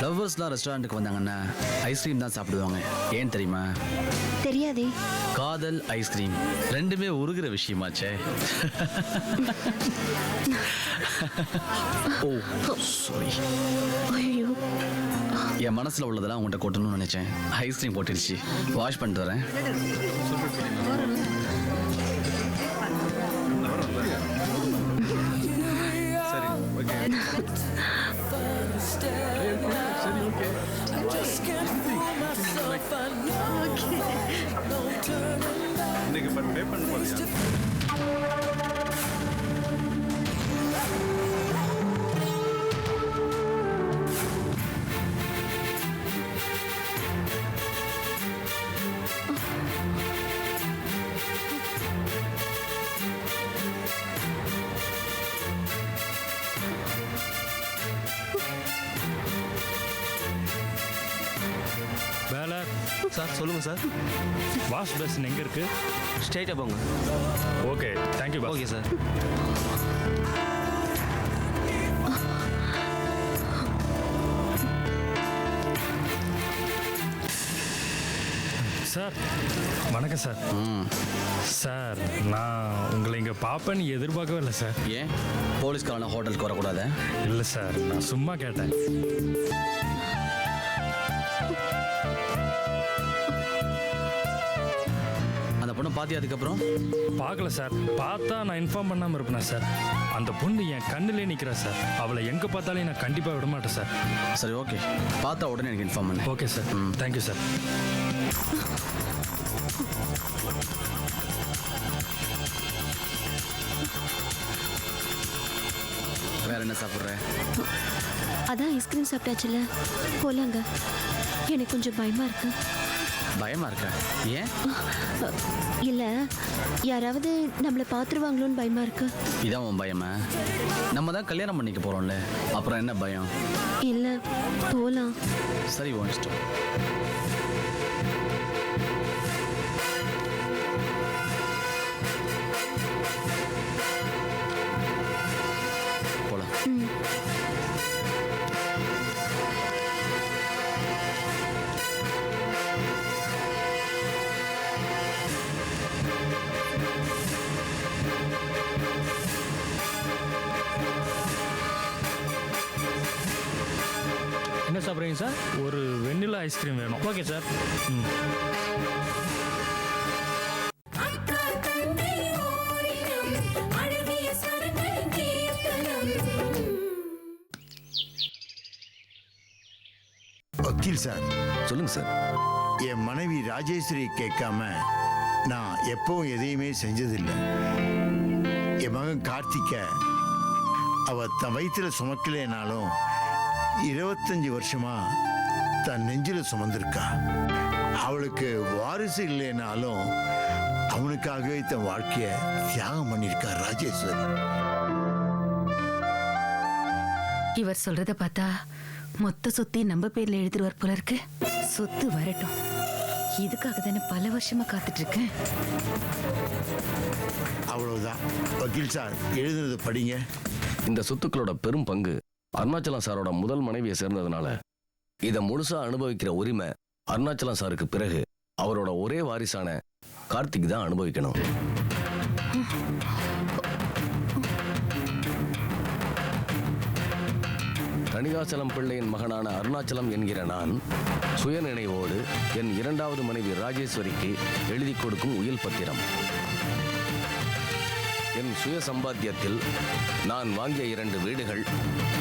லவ்வர்ஸ்லாம் ரெஸ்டாரண்ட்டுக்கு வந்தாங்கன்னா ஐஸ்கிரீம் தான் சாப்பிடுவாங்க. ஏன் தெரியுமா? தெரியாதே. காதல் ஐஸ்கிரீம் ரெண்டுமே உருகிற விஷயமாச்சே. ஓ சாரி. ஐயோ, என் மனசுல உள்ளதெல்லாம் உங்கள்கிட்ட கொட்டணும்னு நினைச்சேன். ஐஸ்கிரீம் போட்டுடுச்சு. வாஷ் பண்ணிட்டு வரேன். சரி ஓகே. இன்னைக்கு பே பண்ண போறியா? பேலர் சார் சொல்லுங்கள் சார். வாஷ் பேசின் எங்கே இருக்கு? ஸ்ட்ரைட்டாக போங்க. Okay thank you boss. Okay sir. Sir வணக்கம் சார். சார் நான் உங்களை இங்கே பார்ப்பேன்னு எதிர்பார்க்கவே இல்லை சார். ஏன் போலீஸ்காரன ஹோட்டலுக்கு வரக்கூடாது? இல்லை சார், நான் சும்மா கேட்டேன். அந்த பொண்ணை பார்த்தி அதுக்கப்புறம்? பார்க்கல சார். பார்த்தா நான் இன்ஃபார்ம் பண்ணாமல் இருப்பேனா சார்? அந்த பொண்ணு என் கண்ணிலே நிற்கிறா சார். அவளை எங்கே பார்த்தாலும் நான் கண்டிப்பாக விட மாட்டேன் சார். சரி ஓகே, பார்த்தா உடனே எனக்கு இன்ஃபார்ம் பண்ணு. Okay sir. Thank you sir. வேற என்ன சாப்பிட்ற? அதான் ஐஸ்கிரீம் சாப்பிட்டாச்சுல, போலாங்க. எனக்கு கொஞ்சம் பயமா இருக்கு. பயமா இருக்கா? ஏன்? இல்ல, யாராவது நம்மளை பார்த்துருவாங்களோன்னு பயமா இருக்கு. இதான் உன் பயமா? நம்ம தான் கல்யாணம் பண்ணிக்க போறோம்ல, அப்புறம் என்ன பயம்? இல்ல, போலாம். சரி உன் இஷ்டம். போலாம். என்ன சாப்பிட்றீங்க சார்? ஒரு வெண்ணிலா ஐஸ்கிரீம் வேணும். Okay sir. வக்கீல் சார், சொல்லுங்கள் சார். என் மனைவி ராஜேஸ்வரி கேட்காம நான் எப்பவும் எதையுமே செஞ்சதில்லை. என் மகன் கார்த்திக்க அவ தன் வயிற்றுல சுமக்கலைனாலும் 25 வருஷமா தன் நெஞ்சில சுமந்திருக்கா. அவளுக்கு வாரிசு இல்லைனாலும் அவனுக்காகவே தன் வாழ்க்கைய தியாகம் பண்ணியிருக்கா ராஜேஸ்வரி. இவர் சொல்றத பார்த்தா மொத்த சொத்தை நம்ம பேர்ல எழுதிடுவார் போல இருக்கு. சொத்து வரட்டும், இதுக்காக தானே பல வருஷமா காத்துட்டு இருக்கேன். அவ்வளவுதான். வக்கீல் சார், எழுதுனது படிங்க. இந்த சொத்துக்களோட பெரும் பங்கு அருணாச்சலம் சாரோட முதல் மனைவியை சேர்ந்ததுனால இதை முழுசா அனுபவிக்கிற உரிமை அருணாச்சலம் சாருக்கு பிறகு அவரோட ஒரே வாரிசான கார்த்திக் தான் அனுபவிக்கணும். தணிகாசலம் பிள்ளையின் மகனான அருணாச்சலம் என்கிற நான் சுயநினைவோடு என் இரண்டாவது மனைவி ராஜேஸ்வரிக்கு எழுதி கொடுக்கும் உயில் பத்திரம். என் சுய சம்பாத்தியத்தில் நான் வாங்கிய 2 வீடுகள்,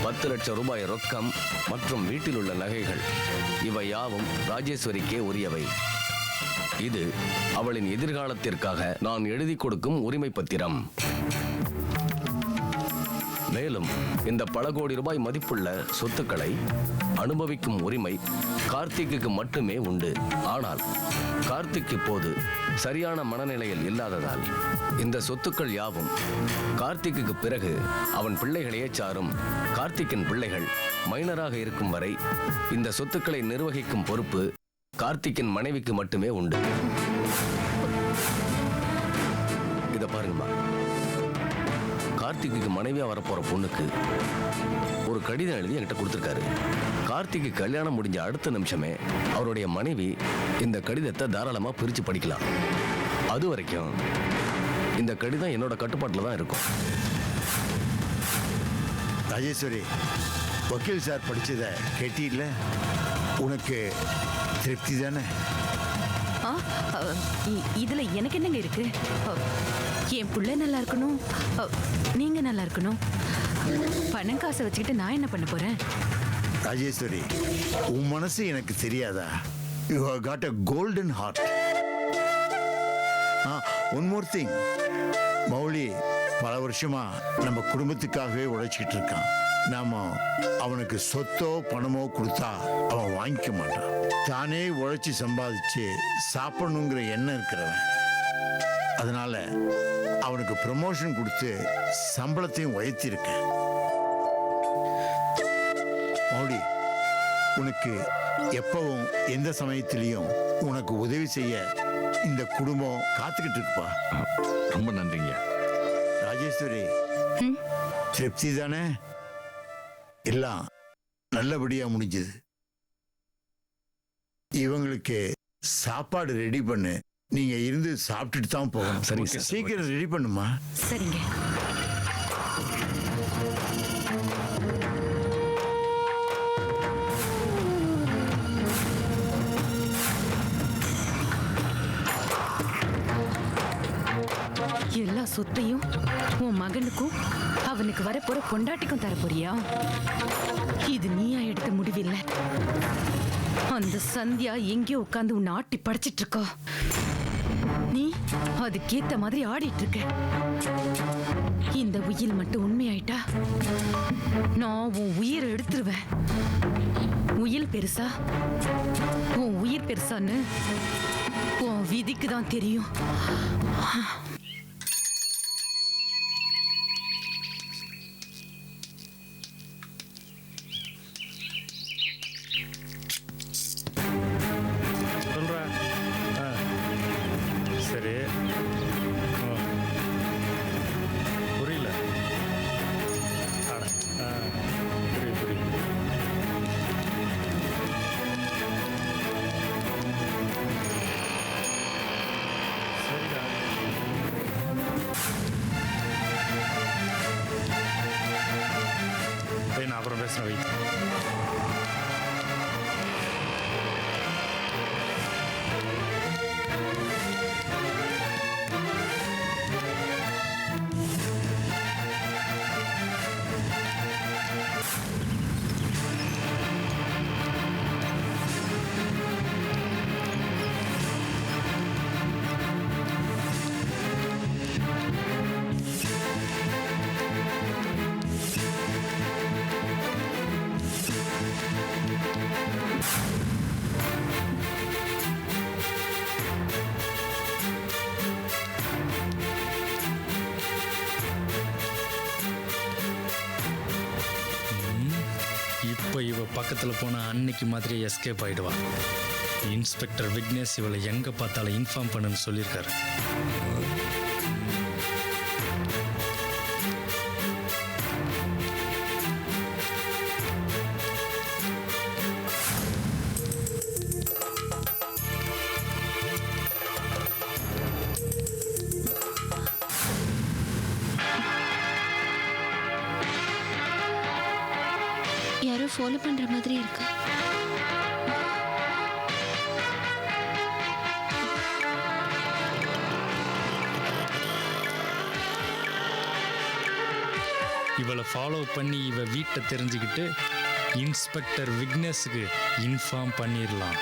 10 லட்சம் ரூபாய் ரொக்கம் மற்றும் வீட்டில் உள்ள நகைகள் இவை யாவும் ராஜேஸ்வரிக்கே உரியவை. இது அவளின் எதிர்காலத்திற்காக நான் எழுதி கொடுக்கும் உரிமை பத்திரம். மேலும் இந்த பல கோடி ரூபாய் மதிப்புள்ள சொத்துக்களை அனுபவிக்கும் உரிமை கார்த்திக்கு மட்டுமே உண்டு. ஆனால் கார்த்திக் இப்போது சரியான மனநிலையில் இல்லாததால் இந்த சொத்துக்கள் யாவும் கார்த்திக்கு பிறகு அவன் பிள்ளைகளையே சாரும். கார்த்திக்கின் பிள்ளைகள் மைனராக இருக்கும் வரை இந்த சொத்துக்களை நிர்வகிக்கும் பொறுப்பு கார்த்திக்கின் மனைவிக்கு மட்டுமே உண்டு. இத பாருங்கம்மா, கார்த்திக்கு மனைவியா வரப்போற பொண்ணுக்கு ஒரு கடிதம் எழுதி என்கிட்ட கொடுத்துருக்காரு. கார்த்திக்கு கல்யாணம் முடிஞ்ச அடுத்த நிமிஷமே அவருடைய மனைவி இந்த கடிதத்தை தாராளமா பிரிச்சு படிக்கலாம். அது வரைக்கும் இந்த கடிதம் என்னோட கட்டுப்பாட்டில் தான் இருக்கும். ராஜேஸ்வரி, வக்கீல் சார் படிச்சதை கேட்டீல்ல? உனக்கு திருப்தி தானே? ஆ, இதுல எனக்கு என்னங்க இருக்கு? என் புள்ள நல்லா இருக்கணும், நீங்க நல்லா இருக்கணும். பணம் காசை வச்சுக்கிட்டு நான் என்ன பண்ண போறேன்? ராஜேஸ்வரி, உன் மனசு எனக்கு தெரியாதா? You have got a golden heart. One more thing, Mouli பல வருஷமா நம்ம குடும்பத்துக்காகவே உழைச்சிக்கிட்டு இருக்கான். நாம அவனுக்கு சொத்தோ பணமோ கொடுத்தா அவன் வாங்கிக்க மாட்டான். தானே உழைச்சி சம்பாதிச்சு சாப்பிடணுங்கிற எண்ணம் இருக்கிறவன். அதனால அவனுக்கு ப்ரமோஷன் கொடுத்து சம்பளத்தையும் உயர்த்தியிருக்கேன். மௌலி, உனக்கு எப்பவும் எந்த சமயத்திலையும் உனக்கு உதவி செய்ய இந்த குடும்பம் காத்துக்கிட்டு இருக்குப்பா. ரொம்ப நன்றிங்க. ராஜேஸ்வரி, திருப்தி தானே? எல்லாம் நல்லபடியா முடிஞ்சது. இவங்களுக்கு சாப்பாடு ரெடி பண்ணு. நீங்க இருந்து சாப்பிட்டுட்டு தான் போகணும். சரிங்க சார். சீக்கிரம் ரெடி பண்ணுமா. சரிங்க. எல்லா சொத்தையும் உன் மகனுக்கும் அவனுக்கு வரப்போற பொண்டாட்டிக்கும் தரப்போறியா? இது நீயா எடுத்த முடிவில்லை. அந்த சந்தியா எங்கேயோ உட்கார்ந்து உன்னை ஆட்டி படைச்சிட்டு இருக்கா. நீ அதுக்கேத்த மாதிரி ஆடிட்டு இருக்க. இந்த உயில் மட்டும் உண்மையாயிட்டா நான் உன் உயிரை எடுத்துருவேன். உயில் பெருசா உன் உயிர் பெருசான்னு உன் விதிக்கு தான் தெரியும். சொல்றா. சரி. புரியல. அட, புரியுது புரியுது. சரிடா. நான் அப்புறம் பேசுகிறேன். வெயிட். இப்போ இவ பக்கத்தில் போன அன்னைக்கு மாதிரி எஸ்கேப் ஆயிடுவா. இன்ஸ்பெக்டர் விக்னேஷ் இவளை எங்கே பார்த்தாலும் இன்ஃபார்ம் பண்ணுன்னு சொல்லியிருக்காரு. யாரோ ஃபாலோ பண்ற மாதிரி இருக்கு. இவளை ஃபாலோ பண்ணி இவ வீட்டை தெரிஞ்சுக்கிட்டு இன்ஸ்பெக்டர் விக்னேஷுக்கு இன்ஃபார்ம் பண்ணிடலாம்.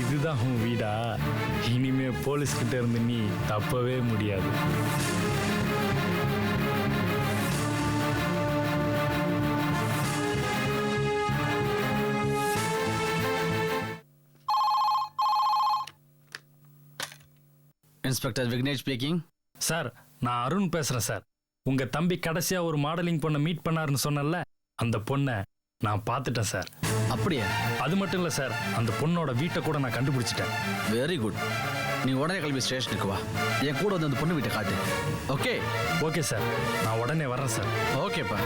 இதுதான் உன் வீடா? இனிமே போலீஸ் கிட்ட இருந்து நீ தப்பவே முடியாது. Inspector Vignesh speaking. சார், நான் அருண் பேசுறேன் சார். உங்க தம்பி கடைசியா ஒரு மாடலிங் பொண்ணை மீட் பண்ணாருன்னு சொன்னல, அந்த பொண்ணை நான் பார்த்துட்டேன் சார். அப்படியே? அது மட்டும் இல்லை சார், அந்த பொண்ணோட வீட்டை கூட நான் கண்டுபிடிச்சிட்டேன். Very good. நீ உடனே கிளம்பி ஸ்டேஷனுக்கு வா. என் கூட வந்து அந்த பொண்ணு வீட்டை காட்டு. ஓகே? ஓகே சார், நான் உடனே வர்றேன் சார். ஓகேப்பா.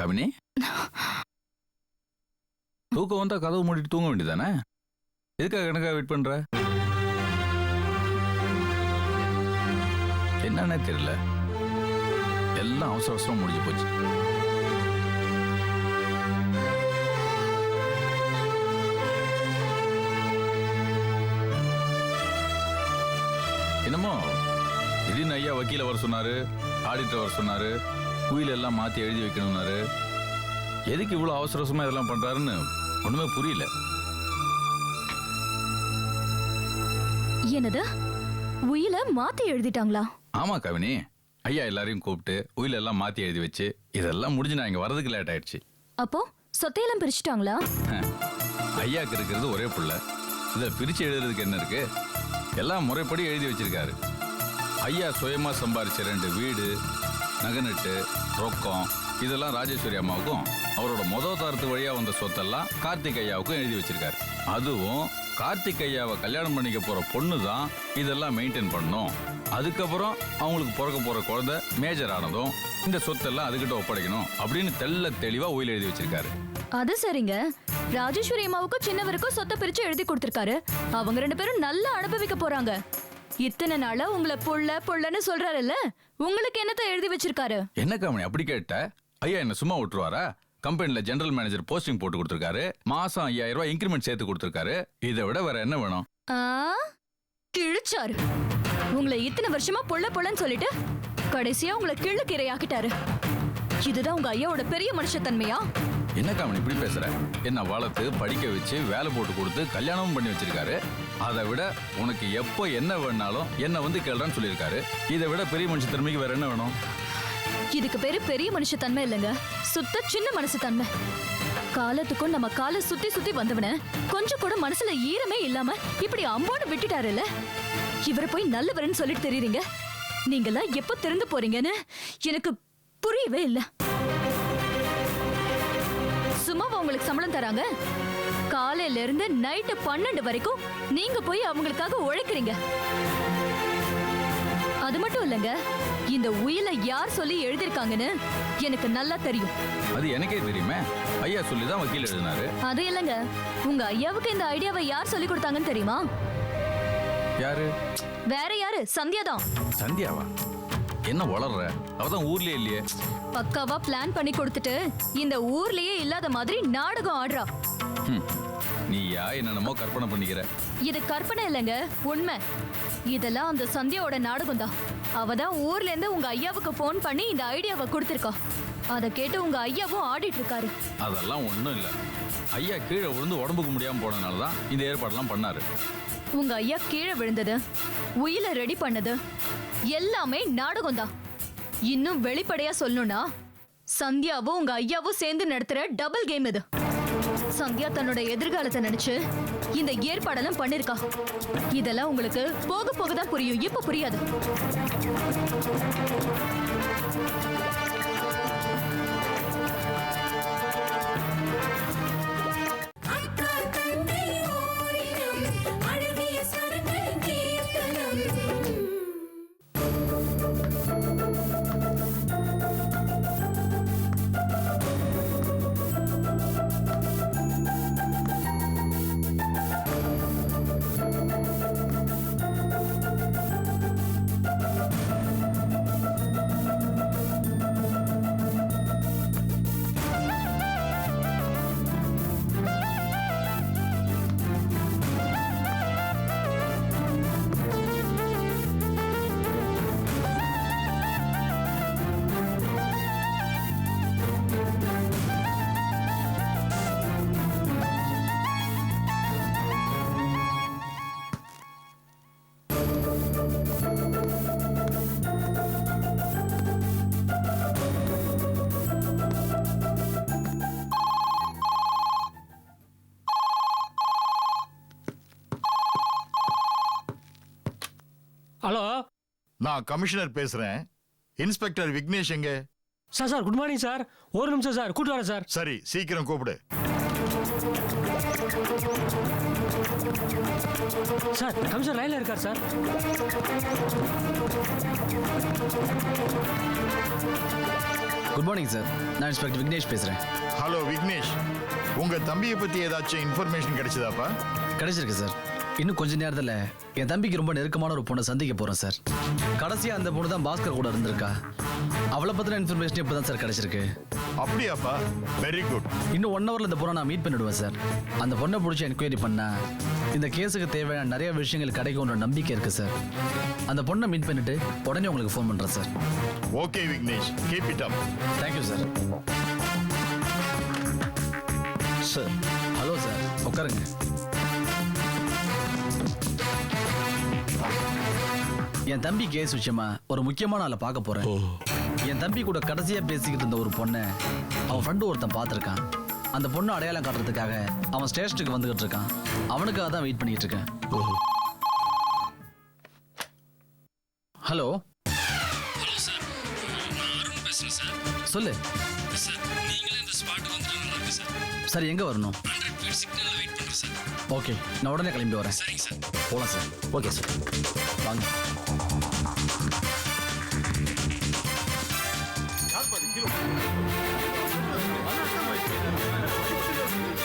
கவினி, தூக்கம் வந்தா கதவு மூடிட்டு தூங்க வேண்டியதானே? எதுக்காக எனக்காக வெயிட் பண்ற? என்னன்னே தெரியல, எல்லாம் அவசர அவசரம் முடிஞ்சு போச்சு. என்னமோ திடீர்னு ஐயா வக்கீல வர சொன்னாரு, ஆடிட்டர் வர சொன்னாரு, உயில எல்லாம் மாத்தி எழுதி வைக்கணும்னாரு. எதுக்கு இவ்வளவு அவசர அவசரமா இதெல்லாம் பண்றாருன்னு ஒண்ணுமே புரியல. என்னது, உயில மாத்தி எழுதிட்டாங்களா? ஆமா கவினி, ஐயா எல்லாரையும் கூப்பிட்டு உயில எல்லாம் மாத்தி எழுதி வச்சு இதெல்லாம் முடிஞ்சு நான் இங்க வரதுக்கு லேட் ஆயிடுச்சு. அப்போ சொத்தையெல்லாம் பிரிச்சுட்டாங்களா? ஐயாக்கு இருக்கிறது ஒரே புள்ள, இதை பிரிச்சு எழுதுறதுக்கு என்ன இருக்கு? எல்லாம் முறைப்படி எழுதி வச்சிருக்காரு. ஐயா சுயமா சம்பாரிச்ச 2 வீடு, நகநட்டு, ரொக்கம் இதெல்லாம் ராஜேஸ்வரி அம்மாவுக்கும், அவரோட தாரத்து வழியா வந்த சொத்தெல்லாம் கார்த்திக் ஐயாவுக்கும் எழுதி வச்சிருக்காரு. அதுவும் கார்த்திக் ஐயாவை கல்யாணம் பண்ணிக்க போற பொண்ணு தான் இதெல்லாம் மெயின்டைன் பண்ணணும். அதுக்கப்புறம் அவங்களுக்கு பிறக்க போற குழந்தை மேஜர் ஆனதும் இந்த சொத்தெல்லாம் அதுகிட்ட ஒப்படைக்கணும் அப்படின்னு தெள்ள தெளிவா உயில் எழுதி வச்சிருக்காரு. அது சரிங்க, ராஜேஸ்வரி அம்மாவுக்கும் சின்னவருக்கும் சொத்தை பிரிச்சு எழுதி கொடுத்திருக்காரு. அவங்க 2 பேரும் நல்லா அனுபவிக்க போறாங்க. இத்தனை நாளா உங்களை புள்ளன்னு சொல்றாருல்ல, உங்களுக்கு என்னத்த எழுதி வச்சிருக்காரு? என்ன காமணி அப்படி கேட்ட? ஐயா என்ன சும்மா விட்டுருவாரா? கம்பெனில ஜெனரல் மேனேஜர் போஸ்டிங் போட்டு கொடுத்திருக்காரு, மாசம் 5000 ரூபாய் இன்கிரிமெண்ட் சேர்த்து கொடுத்திருக்காரு. இதை விட வேற என்ன வேணும்? கிழிச்சாரு. உங்களை இத்தனை வருஷமா பொள்ளன்னு சொல்லிட்டு கடைசியா உங்களை கிள்ளு கீரையாக்கிட்டாரு. இதுதான் உங்க ஐயாவோட பெரிய மனுஷத்தன்மையா? என்ன காமணி இப்படி பேசுற? என்ன வளர்த்து படிக்க வச்சு வேலை போட்டு கொடுத்து கல்யாணமும் பண்ணி வச்சிருக்காரு. அதை விட உனக்கு எப்போ என்ன வேணாலும் என்ன வந்து கேள்றான்னு சொல்லியிருக்காரு. இதை விட பெரிய மனுஷத்தன்மைக்கு வேற என்ன வேணும்? இதுக்கு பேரு பெரிய மனுஷத்தன்மை இல்லைங்க, சுத்த சின்ன மனசுத்தன்மை. காலத்துக்கும் நம்ம காலை சுத்தி சுத்தி வந்தவன கொஞ்சம் கூட மனசுல ஈரமே இல்லாம இப்படி அம்போன்னு விட்டுட்டாருல்ல. இவரை போய் நல்லவரன்னு சொல்லிட்டு தெரியுறீங்க. நீங்கெல்லாம் எப்ப திறந்து போறீங்கன்னு எனக்கு புரியவே இல்லை. சும்மாவா உங்களுக்கு சம்பளம் தராங்க? காலையில இருந்து நைட்டு 12 வரைக்கும் நீங்க போய் அவங்களுக்காக உழைக்கிறீங்க. அது மட்டும் இல்லங்க, இந்த உயில யார் சொல்லி எழுதிருக்காங்கன்னு எனக்கு நல்லா தெரியும். அது எனக்கே தெரியுமே, ஐயா சொல்லிதான் வக்கீல் எழுதினாரு. அது இல்லங்க, உங்க ஐயாவுக்கு இந்த ஐடியாவை யார் சொல்லி கொடுத்தாங்கன்னு தெரியுமா? யாரு? வேற யாரு? சந்தியா தான். சந்தியாவா? என்ன வளர்ற? அவதான் ஊர்லயே இல்லையே. பக்காவா பிளான் பண்ணி கொடுத்துட்டு இந்த ஊர்லயே இல்லாத மாதிரி நாடகம் ஆடுறா. நீயா என்னென்னமோ கற்பனை பண்ணிக்கிற? இது கற்பனை இல்லைங்க, உண்மை. இதெல்லாம் அந்த சந்தியாவோட நாடகம் தான். அவதான் ஊர்ல இருந்து உங்க ஐயாவுக்கு போன் பண்ணி இந்த ஐடியாவை கொடுத்திருக்கா. அதை கேட்டு உங்க ஐயாவும் ஆடிட்டு இருக்காரு. அதெல்லாம் ஒண்ணும் இல்ல. ஐயா கீழே விழுந்து உடம்புக்கு முடியாம போனதுனாலதான் இந்த ஏற்பாடெல்லாம் பண்ணாரு. உங்க ஐயா கீழே விழுந்தது, உயில ரெடி பண்ணது எல்லாமே நாடகம் தான். இன்னும் வெளிப்படையா சொல்லணும்னா சந்தியாவும் உங்க ஐயாவும் சேர்ந்து நடத்துற டபுள் கேம் இது. சந்தியா தன்னோட எதிர்காலத்தை நினைச்சு இந்த ஏற்பாடெல்லாம் பண்ணிருக்கா. இதெல்லாம் உங்களுக்கு போக போக தான் புரியும், இப்ப புரியாது. ஹலோ நான் கமிஷனர் பேசுறேன். இன்ஸ்பெக்டர் விக்னேஷ் எங்க? Sir good morning sir. ஒரு நிமிஷம் சார், கூட்டு வரேன் சார். சரி, சீக்கிரம் கூப்பிடு. சார் கமிஷனர் லைன்ல இருக்கார் சார். Good morning sir. நான் இன்ஸ்பெக்டர் விக்னேஷ் பேசுறேன். ஹலோ விக்னேஷ், உங்க தம்பியை பத்தி ஏதாச்சும் இன்ஃபர்மேஷன் கிடைச்சதாப்பா? கிடைச்சிருக்கு சார். இன்னும் கொஞ்ச நேரத்தில் என் தம்பிக்கு ரொம்ப நெருக்கமான ஒரு பொண்ணை சந்திக்க போறேன் சார். கடைசியா அந்த பொண்ணு தான் பாஸ்கர் கூட இருந்திருக்கா. அவளை பத்தின இன்ஃபர்மேஷன் இப்பதான் சார் கிடைச்சிருக்கு. அப்படியாப்பா? Very good. இன்னும் 1 ஹவர்ல இந்த பொண்ணை நான் மீட் பண்ணிடுவேன் சார். அந்த பொண்ணை பிடிச்சி என்கொயரி பண்ணா இந்த கேஸுக்கு தேவையான நிறைய விஷயங்கள் கிடைக்கும்ன்ற நம்பிக்கை இருக்கு சார். அந்த பொண்ணை மீட் பண்ணிட்டு உடனே உங்களுக்கு ஃபோன் பண்றேன் sir. Okay Vignesh, keep it up. Thank you sir. Sir hello sir, உட்காருங்க. என் தம்பி கேஸ் விஷயமா ஒரு முக்கியமான ஆளை பார்க்க போறேன். என் தம்பி கூட கடைசியா பேசிக்கிட்டு இருந்த ஒரு பொண்ணை அவன் ஃப்ரெண்டு ஒருத்தன் பார்த்துருக்கான். அந்த பொண்ணு அடையாளம் காட்டுறதுக்காக அவன் ஸ்டேஷனுக்கு வந்துகிட்டு இருக்கான். அவனுக்காக தான் வெயிட் பண்ணிட்டு இருக்கேன். ஹலோ சொல்லு. சரி, எங்க வரணும்? ஓகே, நான் உடனே கிளம்பி வரேன். போலாம் சார். ஓகே சார், வாங்க.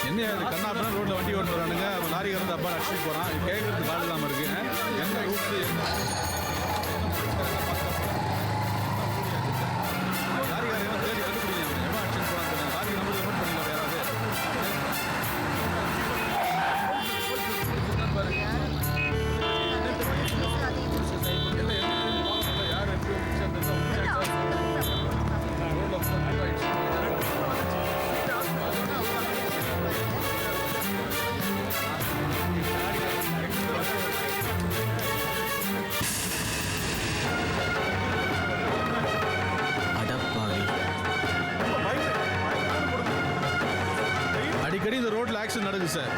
என்ன கண்ணாப்பா ரோட்ல வண்டி ஓட்டு வரானுங்க. லாரி கறந்து அப்பா அடிச்சுட்டு போறான். கேட்கறதுக்கு கால் இல்லாம இருக்கு. எந்த ரூட்டு லாரிக்காரங்க தேடி கண்டுபிடிங்க. எவ்வளோ அடிச்சுட்டு போறாங்க. லாரி நம்பர் நோட் பண்ணிக்கலாம் யாராவது. அடிக்கடி இந்த ரோட்ல ஆக்சிடென்ட் நடக்குது சார்.